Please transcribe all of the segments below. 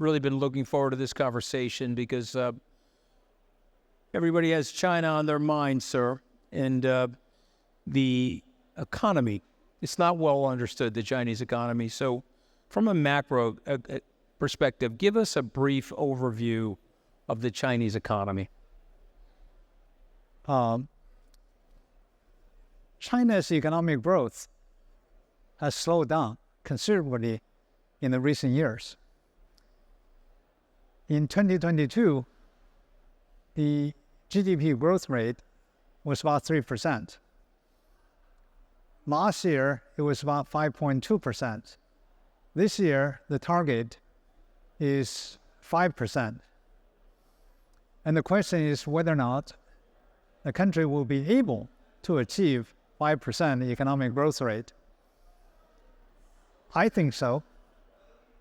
really been looking forward to this conversation because everybody has China on their mind, sir. And the economy, it's not well understood, the Chinese economy. So from a macro perspective, give us a brief overview of the Chinese economy. China's economic growth has slowed down considerably in the recent years. In 2022, the GDP growth rate was about 3%. Last year, it was about 5.2%. This year, the target is 5%. And the question is whether or not the country will be able to achieve 5% economic growth rate. I think so.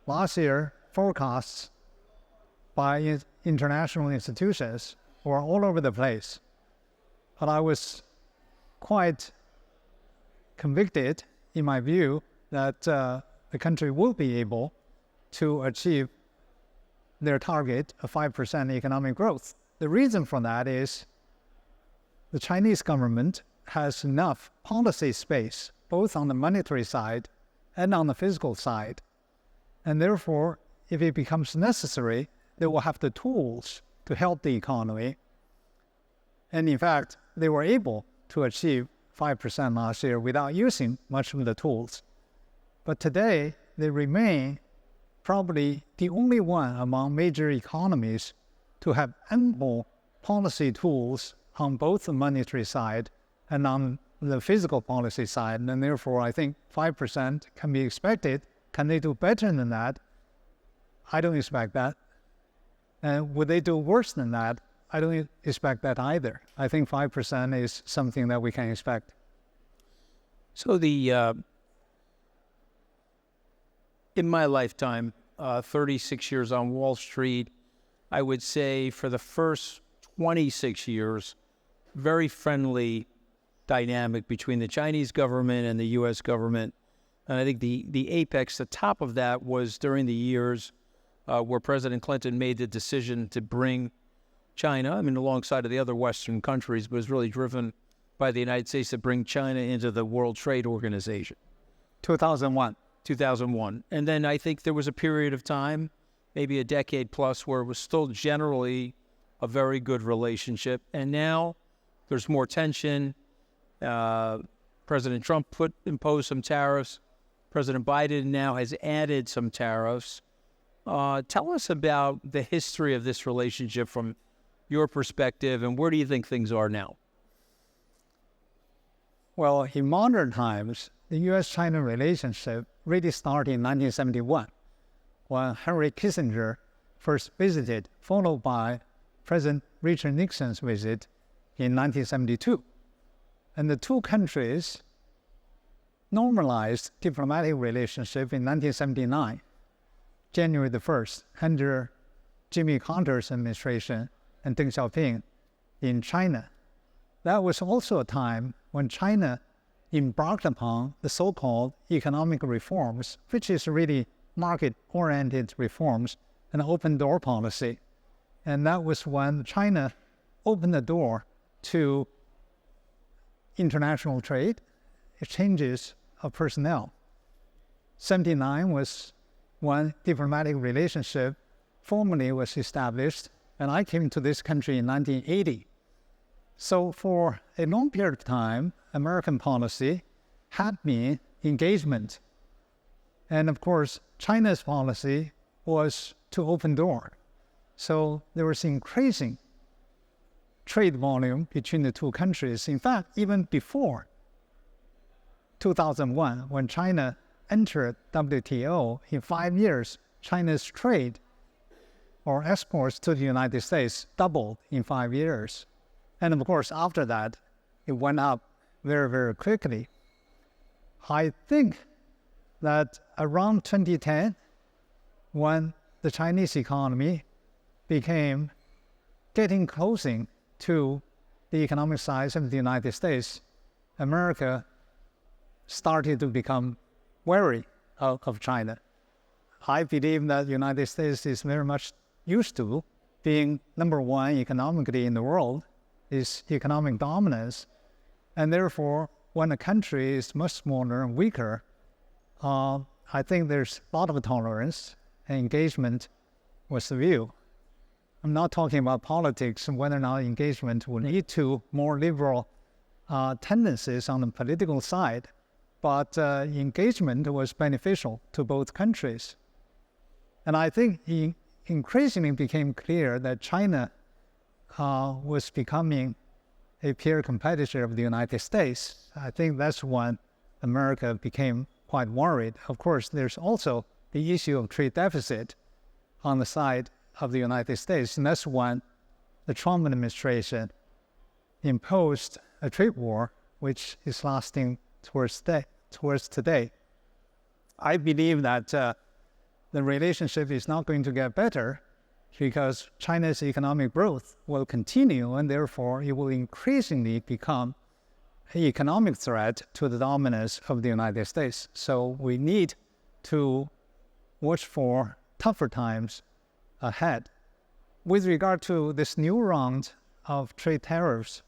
Last year, forecasts by international institutions were all over the place. But I was quite convicted in my view that the country will be able to achieve their target of 5% economic growth. The reason for that is the Chinese government has enough policy space, both on the monetary side and on the fiscal side. And therefore, if it becomes necessary, they will have the tools to help the economy. And in fact, they were able to achieve 5% last year without using much of the tools. But today, they remain probably the only one among major economies to have ample policy tools on both the monetary side and on the fiscal policy side. And therefore, I think 5% can be expected. Can they do better than that? I don't expect that. And would they do worse than that? I don't expect that either. I think 5% is something that we can expect. So in my lifetime, 36 years on Wall Street, I would say for the first 26 years, very friendly dynamic between the Chinese government and the U.S. government. And I think the apex, the top of that was during the years where President Clinton made the decision to bring China, alongside of the other Western countries, but was really driven by the United States to bring China into the World Trade Organization. 2001. 2001. And then I think there was a period of time, maybe a decade plus, where it was still generally a very good relationship. And now there's more tension. President Trump imposed some tariffs. President Biden now has added some tariffs. Tell us about the history of this relationship from your perspective, and where do you think things are now? Well, in modern times, the U.S.-China relationship really started in 1971, when Henry Kissinger first visited, followed by President Richard Nixon's visit in 1972. And the two countries normalized diplomatic relationship in 1979, January the 1st, under Jimmy Carter's administration and Deng Xiaoping in China. That was also a time when China embarked upon the so-called economic reforms, which is really market-oriented reforms, an open-door policy. And that was when China opened the door to international trade, exchanges of personnel. 1979 was when diplomatic relationship formally was established, and I came to this country in 1980. So for a long period of time, American policy had been engagement. And of course, China's policy was to open door. So there was increasing trade volume between the two countries. In fact, even before 2001, when China entered WTO, in 5 years, China's trade or exports to the United States doubled in 5 years. And of course, after that, it went up very, very quickly. I think that around 2010, when the Chinese economy became getting closer to the economic size of the United States, America started to become wary of China. I believe that the United States is very much used to being number one economically in the world, is economic dominance. And therefore, when a country is much smaller and weaker, I think there's a lot of tolerance and engagement with the view. I'm not talking about politics and whether or not engagement will lead to more liberal tendencies on the political side, but engagement was beneficial to both countries. And I think it increasingly became clear that China was becoming a peer competitor of the United States. I think that's when America became quite worried. Of course, there's also the issue of trade deficit on the side of the United States, and that's when the Trump administration imposed a trade war, which is lasting towards today. I believe that the relationship is not going to get better because China's economic growth will continue, and therefore it will increasingly become an economic threat to the dominance of the United States. So we need to watch for tougher times ahead. With regard to this new round of trade tariffs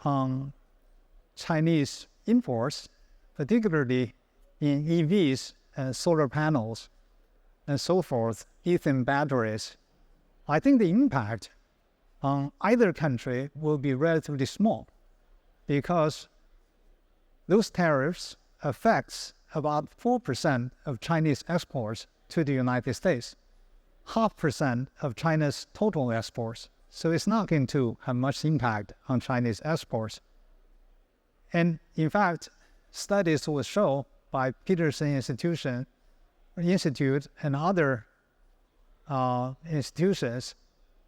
on Chinese imports, particularly in EVs and solar panels and so forth, lithium batteries, I think the impact on either country will be relatively small because those tariffs affects about 4% of Chinese exports to the United States, 0.5% of China's total exports. So it's not going to have much impact on Chinese exports. And in fact, studies will show by Peterson Institute and other institutions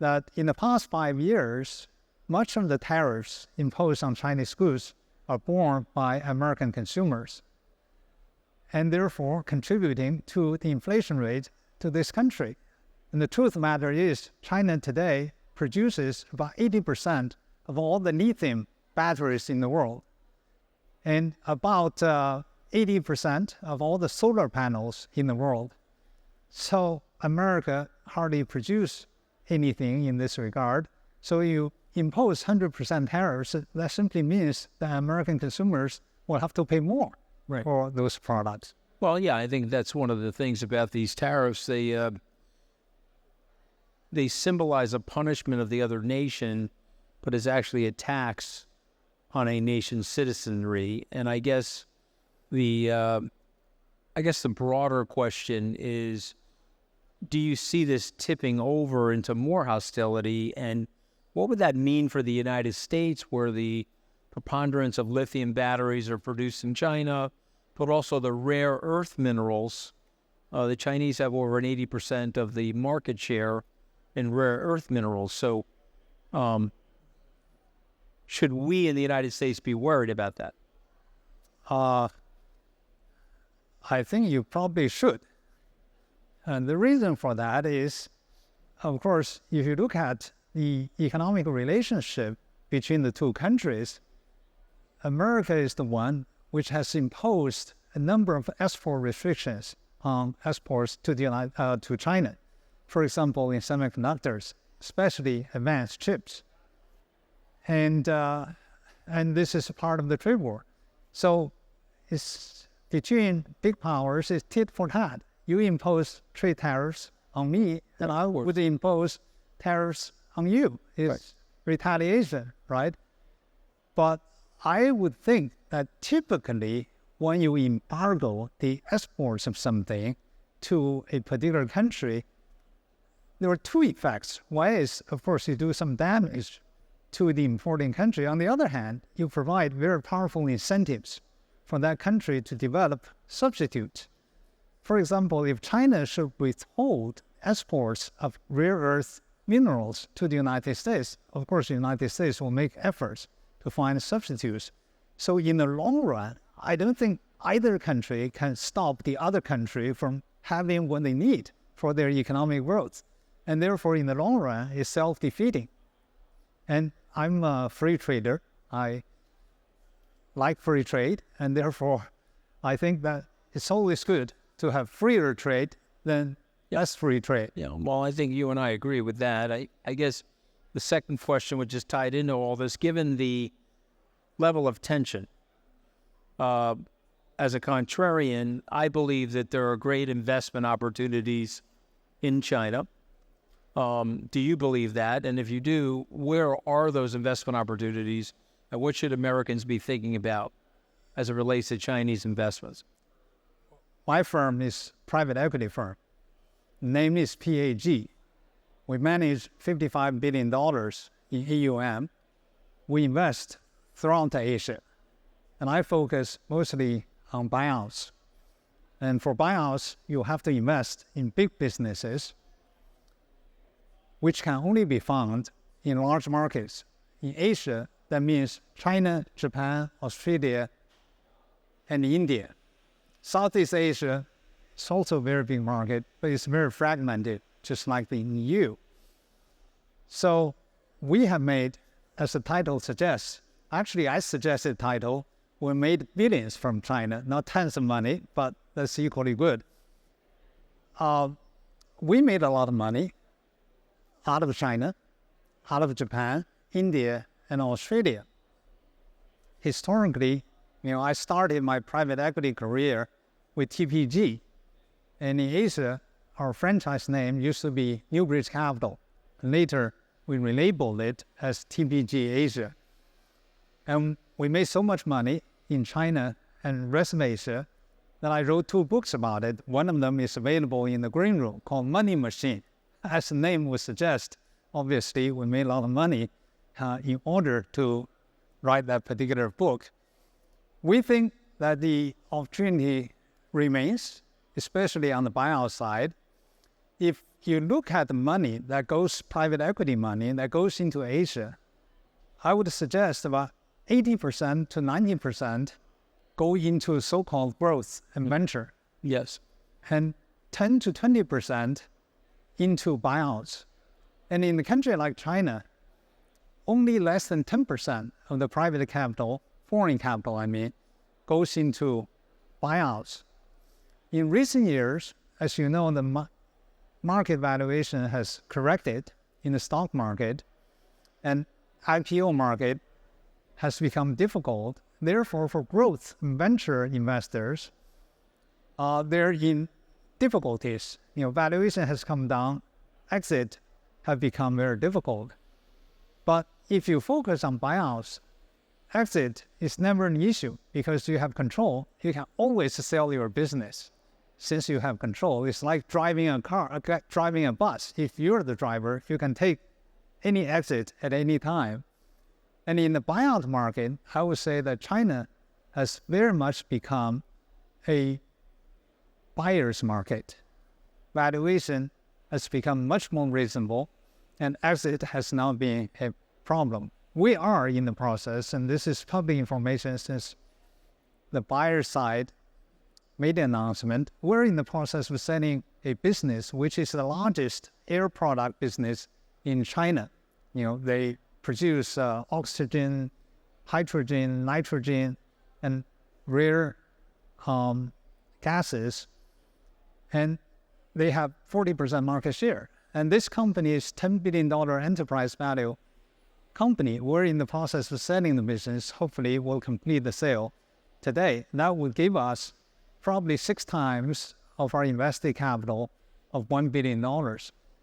that in the past 5 years, much of the tariffs imposed on Chinese goods are borne by American consumers, and therefore contributing to the inflation rate to this country. And the truth of the matter is, China today produces about 80% of all the lithium batteries in the world, and about 80% of all the solar panels in the world. So America hardly produces anything in this regard. So you impose 100% tariffs, that simply means that American consumers will have to pay more for those products. Well, yeah, I think that's one of the things about these tariffs. They symbolize a punishment of the other nation, but is actually a tax on a nation's citizenry. And I guess the broader question is, do you see this tipping over into more hostility? And what would that mean for the United States, where the preponderance of lithium batteries are produced in China, but also the rare earth minerals? The Chinese have over an 80% of the market share in rare earth minerals. So should we in the United States be worried about that? I think you probably should. And the reason for that is, of course, if you look at the economic relationship between the two countries, America is the one which has imposed a number of export restrictions on exports to China. For example, in semiconductors, especially advanced chips. And this is a part of the trade war. So it's between big powers, it's tit for tat. You impose trade tariffs on me, and I would impose tariffs on you. It's retaliation, right? But I would think that typically when you embargo the exports of something to a particular country, there are two effects. One is, of course, you do some damage to the importing country. On the other hand, you provide very powerful incentives for that country to develop substitutes. For example, if China should withhold exports of rare earth minerals to the United States, of course, the United States will make efforts to find substitutes. So in the long run, I don't think either country can stop the other country from having what they need for their economic growth. And therefore, in the long run, it's self-defeating. And I'm a free trader. I like free trade, and therefore, I think that it's always good to have freer trade than That's free trade. Yeah, well, I think you and I agree with that. I guess the second question, which is tied into all this, given the level of tension, as a contrarian, I believe that there are great investment opportunities in China. Do you believe that? And if you do, where are those investment opportunities, and what should Americans be thinking about as it relates to Chinese investments? My firm is private equity firm. Name is PAG. We manage $55 billion in AUM. We invest throughout Asia. And I focus mostly on buyouts. And for buyouts, you have to invest in big businesses, which can only be found in large markets. In Asia, that means China, Japan, Australia, and India. Southeast Asia is also a very big market, but it's very fragmented, just like the EU. So we have made, as the title suggests, actually I suggested title, we made billions from China, not tons of money, but that's equally good. We made a lot of money out of China, out of Japan, India, and Australia. Historically, I started my private equity career with TPG. And in Asia, our franchise name used to be Newbridge Capital. Later, we relabeled it as TPG Asia. And we made so much money in China and rest of Asia that I wrote 2 books about it. One of them is available in the green room called Money Machine. As the name would suggest, obviously, we made a lot of money in order to write that particular book. We think that the opportunity remains, especially on the buyout side. If you look at the money that goes, private equity money that goes into Asia, I would suggest about 80% to 90% go into so-called growth and venture. Yes. And 10 to 20% into buyouts. And in a country like China, only less than 10% of the private capital, foreign capital I mean, goes into buyouts. In recent years, as you know, the market valuation has corrected in the stock market, and IPO market has become difficult. Therefore, for growth venture investors, they're in difficulties. Valuation has come down, exit have become very difficult. But if you focus on buyouts, exit is never an issue because you have control. You can always sell your business. Since you have control, it's like driving a car, driving a bus. If you're the driver, you can take any exit at any time. And in the buyout market, I would say that China has very much become a buyer's market. Valuation has become much more reasonable, and exit has now been a problem. We are in the process, and this is public information since the buyer side made the announcement. We're in the process of selling a business which is the largest air product business in China. They produce oxygen, hydrogen, nitrogen, and rare gases, and they have 40% market share. And this company is $10 billion enterprise value company. We're in the process of selling the business. Hopefully, we'll complete the sale today. That will give us probably 6 times of our invested capital of $1 billion.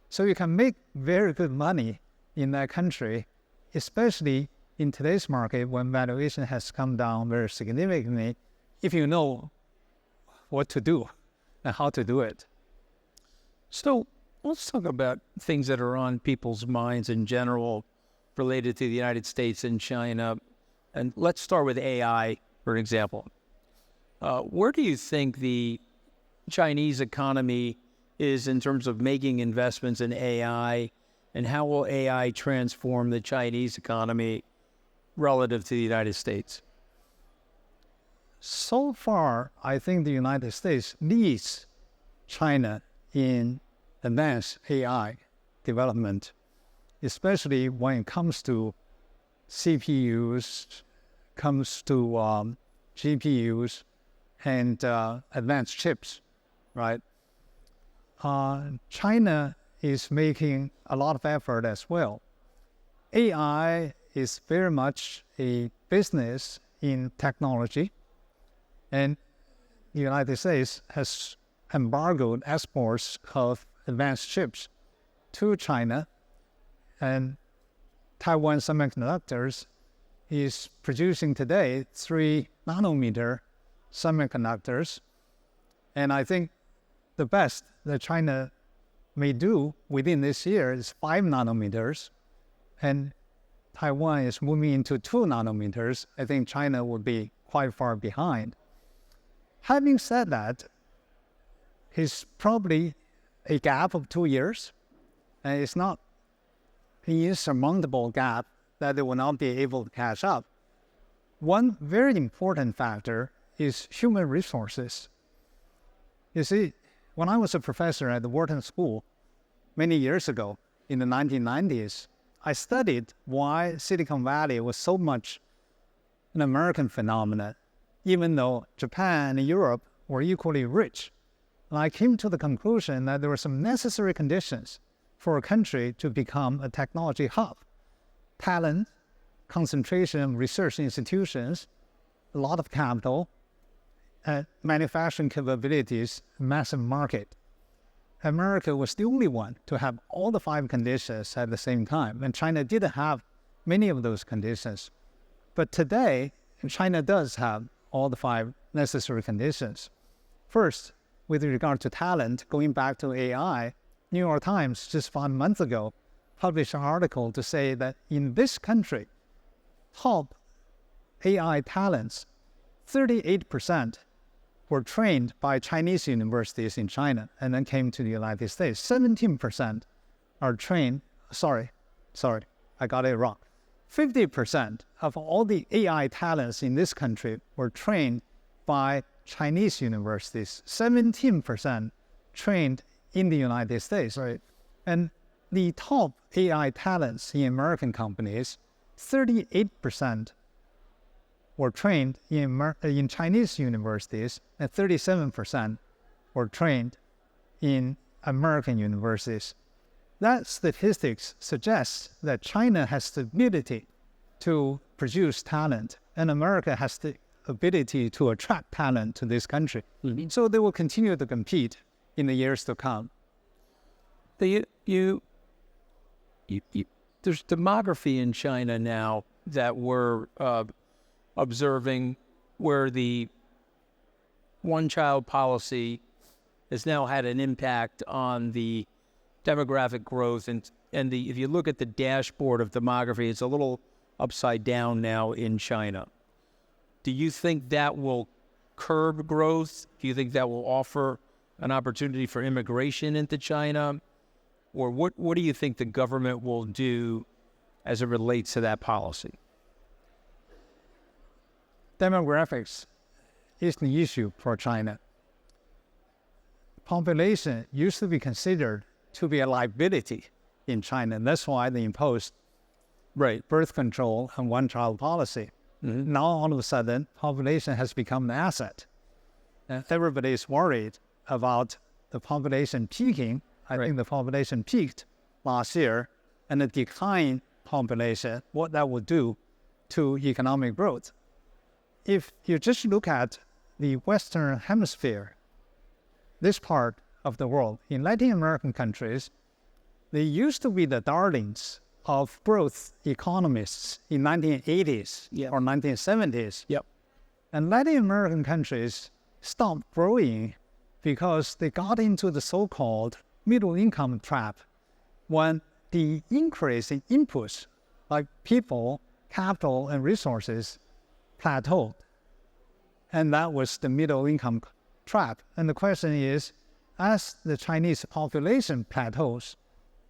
So you can make very good money in that country, especially in today's market when valuation has come down very significantly, if you know what to do and how to do it. So let's talk about things that are on people's minds in general related to the United States and China. And let's start with AI, for example. Where do you think the Chinese economy is in terms of making investments in AI, and how will AI transform the Chinese economy relative to the United States? So far, I think the United States leads China in advanced AI development, especially when it comes to CPUs, comes to GPUs, and advanced chips, right? China is making a lot of effort as well. AI is very much a business in technology, and the United States has embargoed exports of advanced chips to China, and Taiwan Semiconductors is producing today 3 nanometer semiconductors, and I think the best that China may do within this year is 5 nanometers, and Taiwan is moving into 2 nanometers. I think China will be quite far behind. Having said that, it's probably a gap of 2 years, and it's not an insurmountable gap that they will not be able to catch up. One very important factor is human resources. You see, when I was a professor at the Wharton School many years ago in the 1990s, I studied why Silicon Valley was so much an American phenomenon, even though Japan and Europe were equally rich. And I came to the conclusion that there were some necessary conditions for a country to become a technology hub. Talent, concentration of research institutions, a lot of capital, manufacturing capabilities, massive market. America was the only one to have all the 5 conditions at the same time, and China didn't have many of those conditions. But today, China does have all the 5 necessary conditions. First, with regard to talent, going back to AI, New York Times just 5 months ago published an article to say that in this country, top AI talents, 38% were trained by Chinese universities in China and then came to the United States. 17% are trained, sorry, I got it wrong. 50% of all the AI talents in this country were trained by Chinese universities, 17% trained in the United States. Right. And the top AI talents in American companies, 38% were trained in Chinese universities, and 37% were trained in American universities. That statistics suggests that China has the ability to produce talent, and America has the ability to attract talent to this country. Mm-hmm. So they will continue to compete in the years to come. There's demography in China now that we're observing, where the one-child policy has now had an impact on the demographic growth, and if you look at the dashboard of demography, it's a little upside down now in China. Do you think that will curb growth? Do you think that will offer an opportunity for immigration into China? Or what do you think the government will do as it relates to that policy? Demographics is an issue for China. Population used to be considered to be a liability in China, and that's why they imposed birth control and one-child policy. Mm-hmm. Now, all of a sudden, population has become an asset. And everybody is worried about the population peaking. I think the population peaked last year, and the decline population, what that would do to economic growth. If you just look at the Western Hemisphere, this part of the world, in Latin American countries, they used to be the darlings of growth economists in 1980s or 1970s. Yep. And Latin American countries stopped growing because they got into the so-called middle income trap when the increase in inputs like people, capital, and resources plateaued. And that was the middle income trap. And the question is, as the Chinese population plateaus,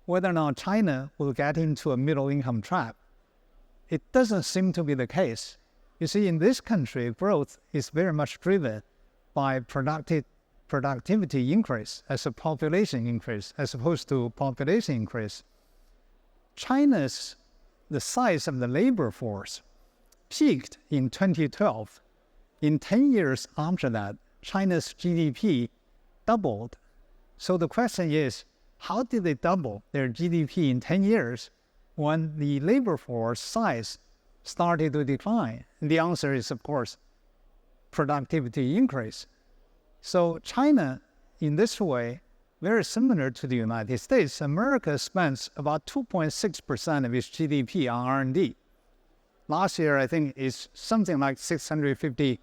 whether or not China will get into a middle income trap. It doesn't seem to be the case. You see, in this country, growth is very much driven by productivity increase as a population increase, as opposed to population increase. The size of the labor force peaked in 2012. In 10 years after that, China's GDP doubled So the question is, how did they double their GDP in 10 years when the labor force size started to decline? And the answer is, of course, productivity increase. So China, in this way, very similar to the United States, America spends about 2.6% of its GDP on R&D. Last year, I think it's something like $650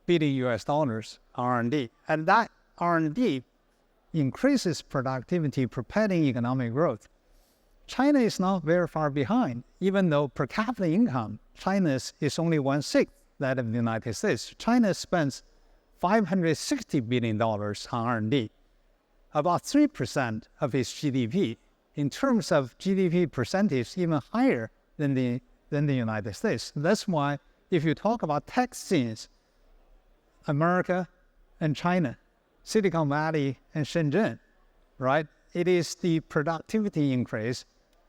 billion US dollars R&D. And that R&D increases productivity, propelling economic growth. China is not very far behind, even though per capita income, China's is only 1/6 that of the United States. China spends $560 billion on R&D, about 3% of its GDP. In terms of GDP percentage, even higher than the United States. That's why if you talk about tech scenes, America and China, Silicon Valley and Shenzhen, right? It is the productivity increase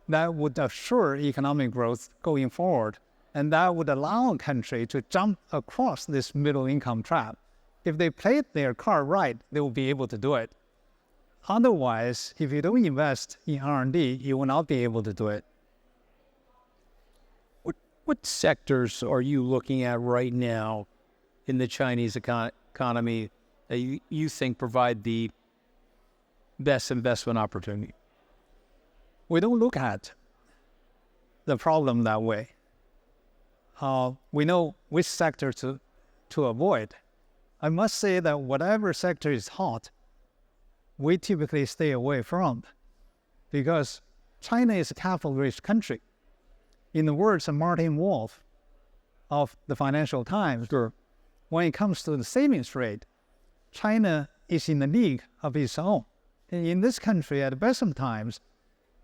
that would assure economic growth going forward, and that would allow a country to jump across this middle income trap. If they played their card right, they will be able to do it. Otherwise, if you don't invest in R&D, you will not be able to do it. What sectors are you looking at right now in the Chinese economy that you think provide the best investment opportunity? We don't look at the problem that way. We know which sector to avoid. I must say that whatever sector is hot, we typically stay away from, because China is a capital-rich country. In the words of Martin Wolf of the Financial Times, when it comes to the savings rate, China is in a league of its own. In this country, at the best of times,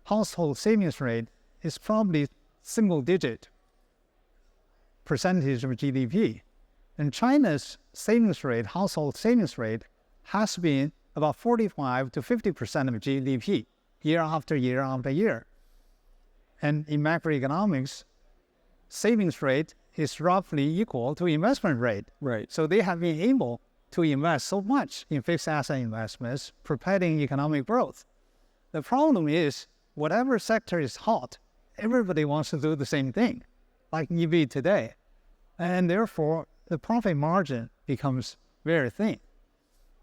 household savings rate is probably single-digit percentage of GDP. And China's savings rate, household savings rate, has been about 45 to 50% of GDP year after year after year. And in macroeconomics, savings rate is roughly equal to investment rate. Right. So they have been able to invest so much in fixed asset investments, propelling economic growth. The problem is, whatever sector is hot, everybody wants to do the same thing, like EV today. And therefore, the profit margin becomes very thin.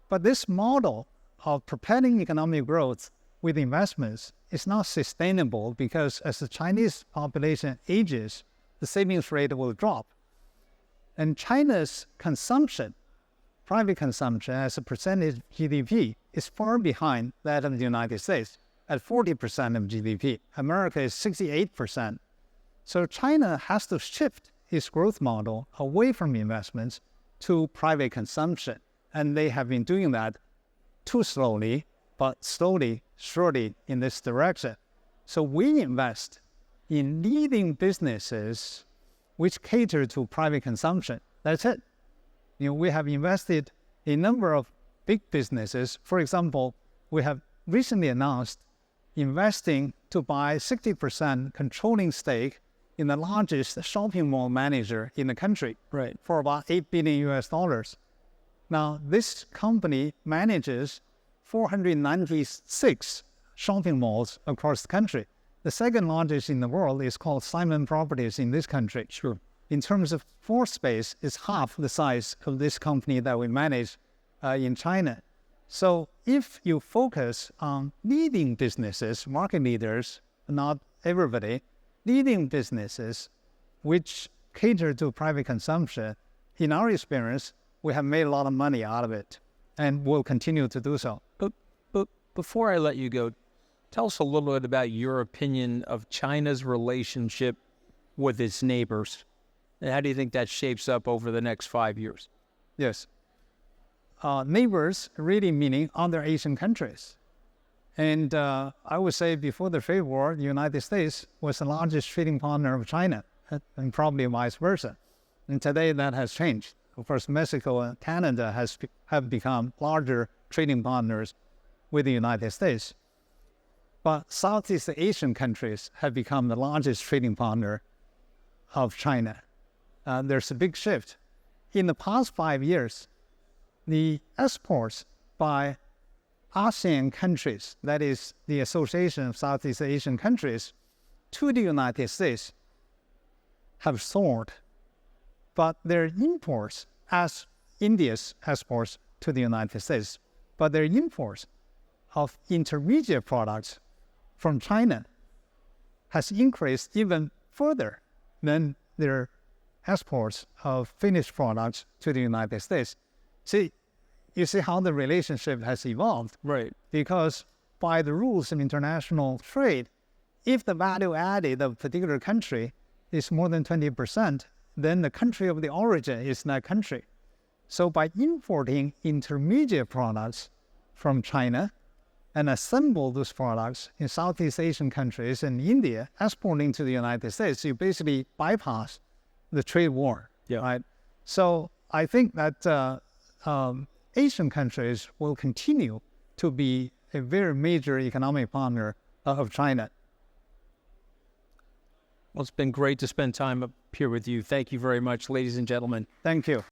But this model of propelling economic growth with investments is not sustainable, because as the Chinese population ages, the savings rate will drop. And China's consumption, private consumption as a percentage of GDP, is far behind that of the United States at 40% of GDP. America is 68%. So China has to shift its growth model away from investments to private consumption. And they have been doing that too slowly, but slowly, surely in this direction. So we invest in leading businesses which cater to private consumption. That's it. We have invested in a number of big businesses. For example, we have recently announced investing to buy 60% controlling stake in the largest shopping mall manager in the country, Right. for about $8 billion US dollars. Now, this company manages 496 shopping malls across the country. The second largest in the world is called Simon Properties in this country. Sure. In terms of floor space, it's half the size of this company that we manage in China. So if you focus on leading businesses, market leaders, not everybody, leading businesses which cater to private consumption, in our experience, we have made a lot of money out of it and will continue to do so. But before I let you go, tell us a little bit about your opinion of China's relationship with its neighbors. And how do you think that shapes up over the next 5 years? Yes. Neighbors really meaning other Asian countries. And I would say before the trade war, the United States was the largest trading partner of China, and probably vice versa. And today that has changed. Of course, Mexico and Canada have become larger trading partners with the United States. But Southeast Asian countries have become the largest trading partner of China. There's a big shift. In the past 5 years, the exports by ASEAN countries, that is the Association of Southeast Asian Countries, to the United States have soared, but their imports, as India's exports to the United States, but their imports of intermediate products from China has increased even further than their exports of finished products to the United States. You see how the relationship has evolved. Right. Because by the rules of international trade, if the value added of a particular country is more than 20%, then the country of the origin is that country. So by importing intermediate products from China and assemble those products in Southeast Asian countries and India, exporting to the United States, you basically bypass the trade war. Yeah. Right? So I think that Asian countries will continue to be a very major economic partner of China. Well, it's been great to spend time up here with you. Thank you very much, ladies and gentlemen. Thank you.